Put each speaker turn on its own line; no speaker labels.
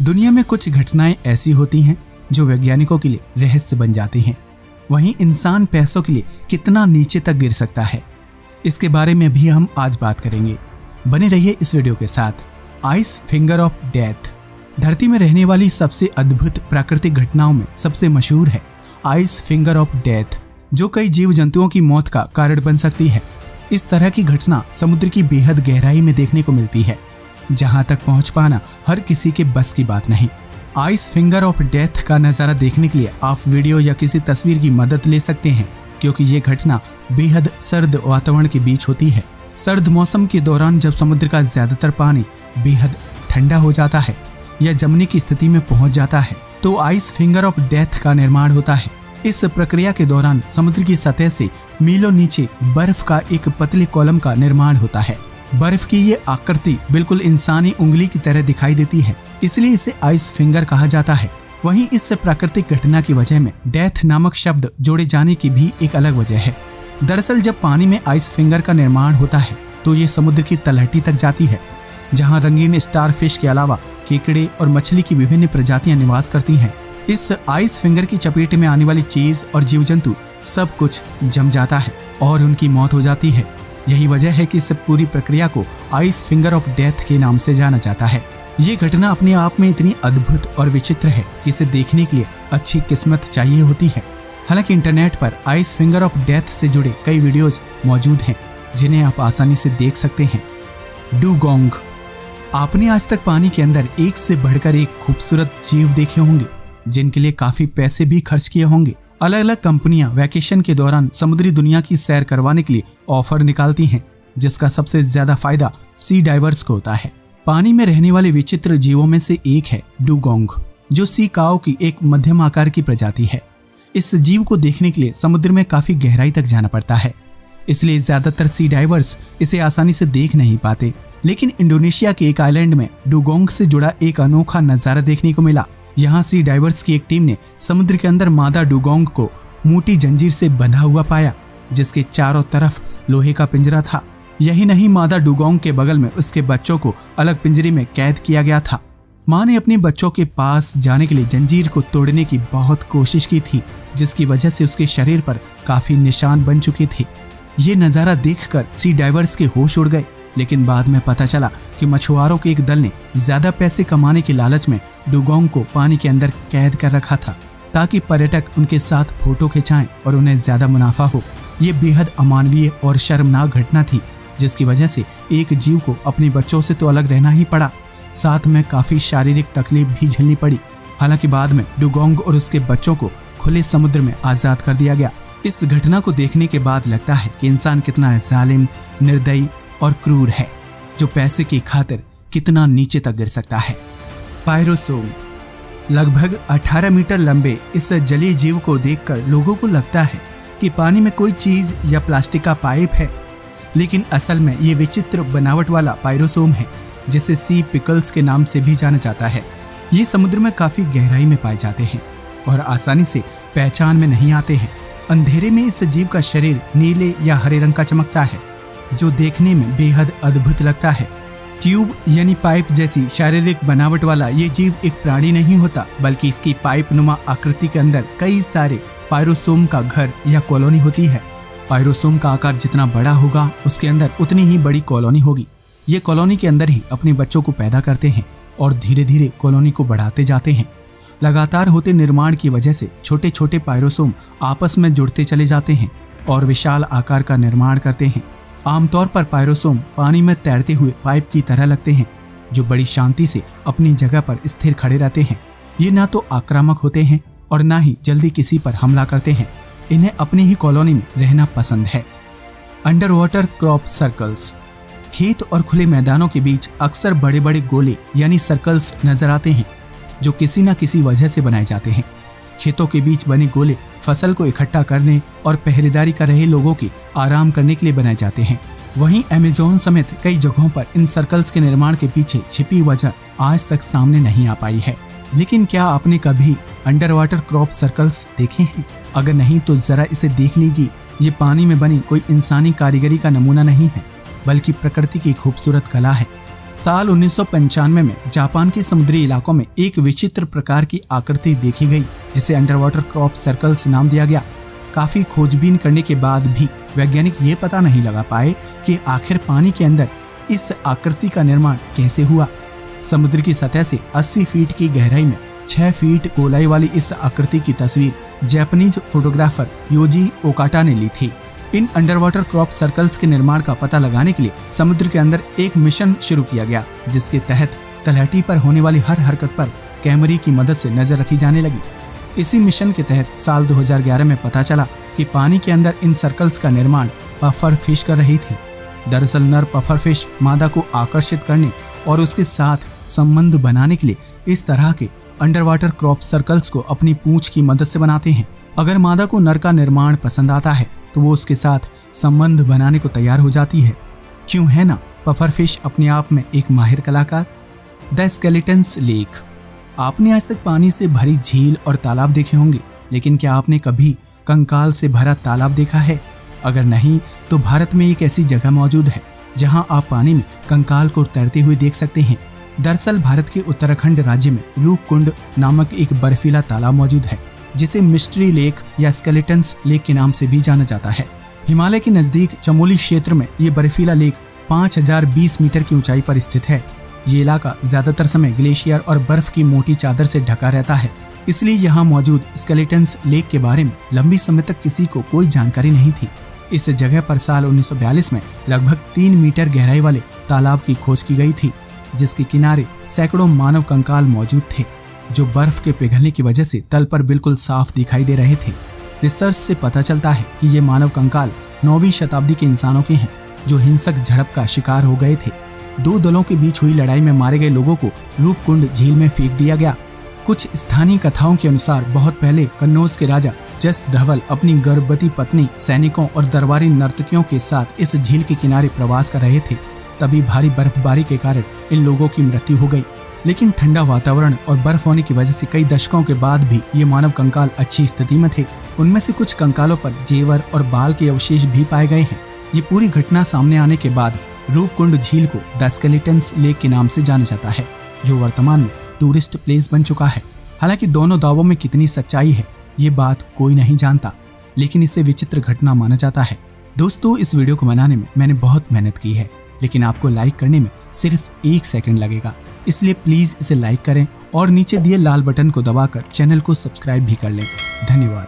दुनिया में कुछ घटनाएं ऐसी होती हैं जो वैज्ञानिकों के लिए रहस्य बन जाती हैं। वहीं इंसान पैसों के लिए कितना नीचे तक गिर सकता है, इसके बारे में भी हम आज बात करेंगे। बने रहिए इस वीडियो के साथ। आइस फिंगर ऑफ डेथ धरती में रहने वाली सबसे अद्भुत प्राकृतिक घटनाओं में सबसे मशहूर है आइस फिंगर ऑफ डेथ, जो कई जीव जंतुओं की मौत का कारण बन सकती है। इस तरह की घटना समुद्र की बेहद गहराई में देखने को मिलती है, जहां तक पहुंच पाना हर किसी के बस की बात नहीं। आइस फिंगर ऑफ डेथ का नजारा देखने के लिए आप वीडियो या किसी तस्वीर की मदद ले सकते हैं, क्योंकि ये घटना बेहद सर्द वातावरण के बीच होती है। सर्द मौसम के दौरान जब समुद्र का ज्यादातर पानी बेहद ठंडा हो जाता है या जमने की स्थिति में पहुंच जाता है, तो आइस फिंगर ऑफ डेथ का निर्माण होता है। इस प्रक्रिया के दौरान समुद्र की सतह से मीलों नीचे बर्फ का एक पतले कॉलम का निर्माण होता है। बर्फ की ये आकृति बिल्कुल इंसानी उंगली की तरह दिखाई देती है, इसलिए इसे आइस फिंगर कहा जाता है। वहीं इस प्राकृतिक घटना की वजह में डेथ नामक शब्द जोड़े जाने की भी एक अलग वजह है। दरअसल जब पानी में आइस फिंगर का निर्माण होता है तो ये समुद्र की तलहटी तक जाती है, जहां रंगीन स्टार फिश के अलावा केकड़े और मछली की विभिन्न प्रजातियां निवास करती हैं। इस आइस फिंगर की चपेट में आने वाली चीज और जीव जंतु सब कुछ जम जाता है और उनकी मौत हो जाती है। यही वजह है कि इस पूरी प्रक्रिया को आइस फिंगर ऑफ डेथ के नाम से जाना जाता है। ये घटना अपने आप में इतनी अद्भुत और विचित्र है कि इसे देखने के लिए अच्छी किस्मत चाहिए होती है। हालांकि इंटरनेट पर आइस फिंगर ऑफ डेथ से जुड़े कई वीडियोस मौजूद हैं, जिन्हें आप आसानी से देख सकते हैं। डुगोंग। आपने आज तक पानी के अंदर एक से बढ़कर एक खूबसूरत जीव देखे होंगे, जिनके लिए काफी पैसे भी खर्च किए होंगे। अलग अलग कंपनियां वैकेशन के दौरान समुद्री दुनिया की सैर करवाने के लिए ऑफर निकालती हैं, जिसका सबसे ज्यादा फायदा सी डाइवर्स को होता है। पानी में रहने वाले विचित्र जीवों में से एक है डुगोंग, जो सी काऊ की एक मध्यम आकार की प्रजाति है। इस जीव को देखने के लिए समुद्र में काफी गहराई तक जाना पड़ता है, इसलिए ज्यादातर सी डाइवर्स इसे आसानी से देख नहीं पाते। लेकिन इंडोनेशिया के एक आइलैंड में डुगोंग से जुड़ा एक अनोखा नजारा देखने को मिला। यहाँ सी डाइवर्स की एक टीम ने समुद्र के अंदर मादा डुगोंग को मोटी जंजीर से बंधा हुआ पाया, जिसके चारों तरफ लोहे का पिंजरा था। यही नहीं, मादा डुगोंग के बगल में उसके बच्चों को अलग पिंजरे में कैद किया गया था। मां ने अपने बच्चों के पास जाने के लिए जंजीर को तोड़ने की बहुत कोशिश की थी, जिसकी वजह से उसके शरीर पर काफी निशान बन चुके थे। ये नजारा देखकर सी डाइवर्स के होश उड़ गए, लेकिन बाद में पता चला कि मछुआरों के एक दल ने ज्यादा पैसे कमाने के लालच में डुगोंग को पानी के अंदर कैद कर रखा था, ताकि पर्यटक उनके साथ फोटो खिंचाएं और उन्हें ज्यादा मुनाफा हो। ये बेहद अमानवीय और शर्मनाक घटना थी, जिसकी वजह से एक जीव को अपने बच्चों से तो अलग रहना ही पड़ा, साथ में काफी शारीरिक तकलीफ भी झेलनी पड़ी। हालांकि बाद में डुगोंग और उसके बच्चों को खुले समुद्र में आजाद कर दिया गया। इस घटना को देखने के बाद लगता है कि इंसान कितना जालिम, निर्दयी और क्रूर है, जो पैसे की खातिर कितना नीचे तक गिर सकता है। पायरोसोम। लगभग 18 मीटर लंबे इस जलीय जीव को देखकर लोगों को लगता है कि पानी में कोई चीज या प्लास्टिक का पाइप है, लेकिन असल में ये विचित्र बनावट वाला पायरोसोम है, जिसे सी पिकल्स के नाम से भी जाना जाता है। ये समुद्र में काफी गहराई में पाए जाते हैं और आसानी से पहचान में नहीं आते हैं। अंधेरे में इस जीव का शरीर नीले या हरे रंग का चमकता है, जो देखने में बेहद अद्भुत लगता है। ट्यूब यानी पाइप जैसी शारीरिक बनावट वाला ये जीव एक प्राणी नहीं होता, बल्कि इसकी पाइप नुमा आकृति के अंदर कई सारे पायरोसोम का घर या कॉलोनी होती है। पायरोसोम का आकार जितना बड़ा होगा, उसके अंदर उतनी ही बड़ी कॉलोनी होगी। ये कॉलोनी के अंदर ही अपने बच्चों को पैदा करते हैं और धीरे धीरे कॉलोनी को बढ़ाते जाते हैं। लगातार होते निर्माण की वजह से छोटे छोटे पायरोसोम आपस में जुड़ते चले जाते हैं और विशाल आकार का निर्माण करते हैं। आमतौर पर पायरोसोम पानी में तैरते हुए पाइप की तरह लगते हैं, जो बड़ी शांति से अपनी जगह पर स्थिर खड़े रहते हैं। ये ना तो आक्रामक होते हैं और ना ही जल्दी किसी पर हमला करते हैं। इन्हें अपनी ही कॉलोनी में रहना पसंद है। Under water crop circles. खेत और खुले मैदानों के बीच अक्सर बड़े बड़े गोले यानी सर्कल्स नजर आते हैं, जो किसी न किसी वजह से बनाए जाते हैं। खेतों के बीच बने गोले फसल को इकट्ठा करने और पहरेदारी कर रहे लोगों के आराम करने के लिए बनाए जाते हैं। वहीं अमेज़न समेत कई जगहों पर इन सर्कल्स के निर्माण के पीछे छिपी वजह आज तक सामने नहीं आ पाई है। लेकिन क्या आपने कभी अंडर वाटर क्रॉप सर्कल्स देखे हैं? अगर नहीं तो जरा इसे देख लीजिए। ये पानी में बनी कोई इंसानी कारीगरी का नमूना नहीं है, बल्कि प्रकृति की खूबसूरत कला है। साल 1995 में जापान के समुद्री इलाकों में एक विचित्र प्रकार की आकृति देखी गई, जिसे अंडरवाटर क्रॉप सर्कल्स नाम दिया गया। काफी खोजबीन करने के बाद भी वैज्ञानिक ये पता नहीं लगा पाए कि आखिर पानी के अंदर इस आकृति का निर्माण कैसे हुआ। समुद्र की सतह से 80 फीट की गहराई में 6 फीट गोलाई वाली इस आकृति की तस्वीर जापानीज फोटोग्राफर योजी ओकाटा ने ली थी। इन अंडरवाटर क्रॉप सर्कल्स के निर्माण का पता लगाने के लिए समुद्र के अंदर एक मिशन शुरू किया गया, जिसके तहत तलहटी पर होने वाली हर हरकत पर कैमरे की मदद से नजर रखी जाने लगी। इसी मिशन के तहत साल 2011 में पता चला कि पानी के अंदर इन सर्कल्स का निर्माण पफर फिश कर रही थी। दरअसल नर पफर फिश मादा को आकर्षित करने और उसके साथ संबंध बनाने के लिए इस तरह के अंडरवाटर क्रॉप सर्कल्स को अपनी पूंछ की मदद से बनाते हैं। अगर मादा को नर का निर्माण पसंद आता है तो वो उसके साथ संबंध बनाने को तैयार हो जाती है। क्यों है ना पफर फिश अपने आप में एक माहिर कलाकार। The skeletons lake. आपने आज तक पानी से भरी झील और तालाब देखे होंगे, लेकिन क्या आपने कभी कंकाल से भरा तालाब देखा है? अगर नहीं तो भारत में एक ऐसी जगह मौजूद है जहां आप पानी में कंकाल को तैरते हुए देख सकते हैं। दरअसल भारत के उत्तराखंड राज्य में रूपकुंड नामक एक बर्फीला तालाब मौजूद है, जिसे मिस्ट्री लेक या स्केलेटन्स लेक के नाम से भी जाना जाता है। हिमालय के नजदीक चमोली क्षेत्र में ये बर्फीला लेक 5020 मीटर की ऊंचाई पर स्थित है। ये इलाका ज्यादातर समय ग्लेशियर और बर्फ की मोटी चादर से ढका रहता है, इसलिए यहाँ मौजूद स्केलेटन्स लेक के बारे में लंबी समय तक किसी को कोई जानकारी नहीं थी। इस जगह पर साल 1942 में लगभग 3 मीटर गहराई वाले तालाब की खोज की गई थी, जिसके किनारे सैकड़ों मानव कंकाल मौजूद थे, जो बर्फ के पिघलने की वजह से तल पर बिल्कुल साफ दिखाई दे रहे थे। रिसर्च से पता चलता है कि ये मानव कंकाल 9वीं शताब्दी के इंसानों के हैं, जो हिंसक झड़प का शिकार हो गए थे। 2 दलों के बीच हुई लड़ाई में मारे गए लोगों को रूपकुंड झील में फेंक दिया गया। कुछ स्थानीय कथाओं के अनुसार बहुत पहले कन्नौज के राजा जस धवल अपनी गर्भवती पत्नी, सैनिकों और दरबारी नर्तकियों के साथ इस झील के किनारे प्रवास कर रहे थे। तभी भारी बर्फबारी के कारण इन लोगों की मृत्यु हो गई। लेकिन ठंडा वातावरण और बर्फ होने की वजह से कई दशकों के बाद भी ये मानव कंकाल अच्छी स्थिति में थे। उनमें से कुछ कंकालों पर जेवर और बाल के अवशेष भी पाए गए हैं। ये पूरी घटना सामने आने के बाद रूपकुंड झील को द स्केलेटन्स लेक के नाम से जाना जाता है, जो वर्तमान में टूरिस्ट प्लेस बन चुका है। हालांकि दोनों दावों में कितनी सच्चाई है ये बात कोई नहीं जानता, लेकिन इसे विचित्र घटना माना जाता है। दोस्तों, इस वीडियो को बनाने में मैंने बहुत मेहनत की है, लेकिन आपको लाइक करने में सिर्फ 1 सेकंड लगेगा, इसलिए प्लीज इसे लाइक करें और नीचे दिए लाल बटन को दबाकर चैनल को सब्सक्राइब भी कर लें। धन्यवाद।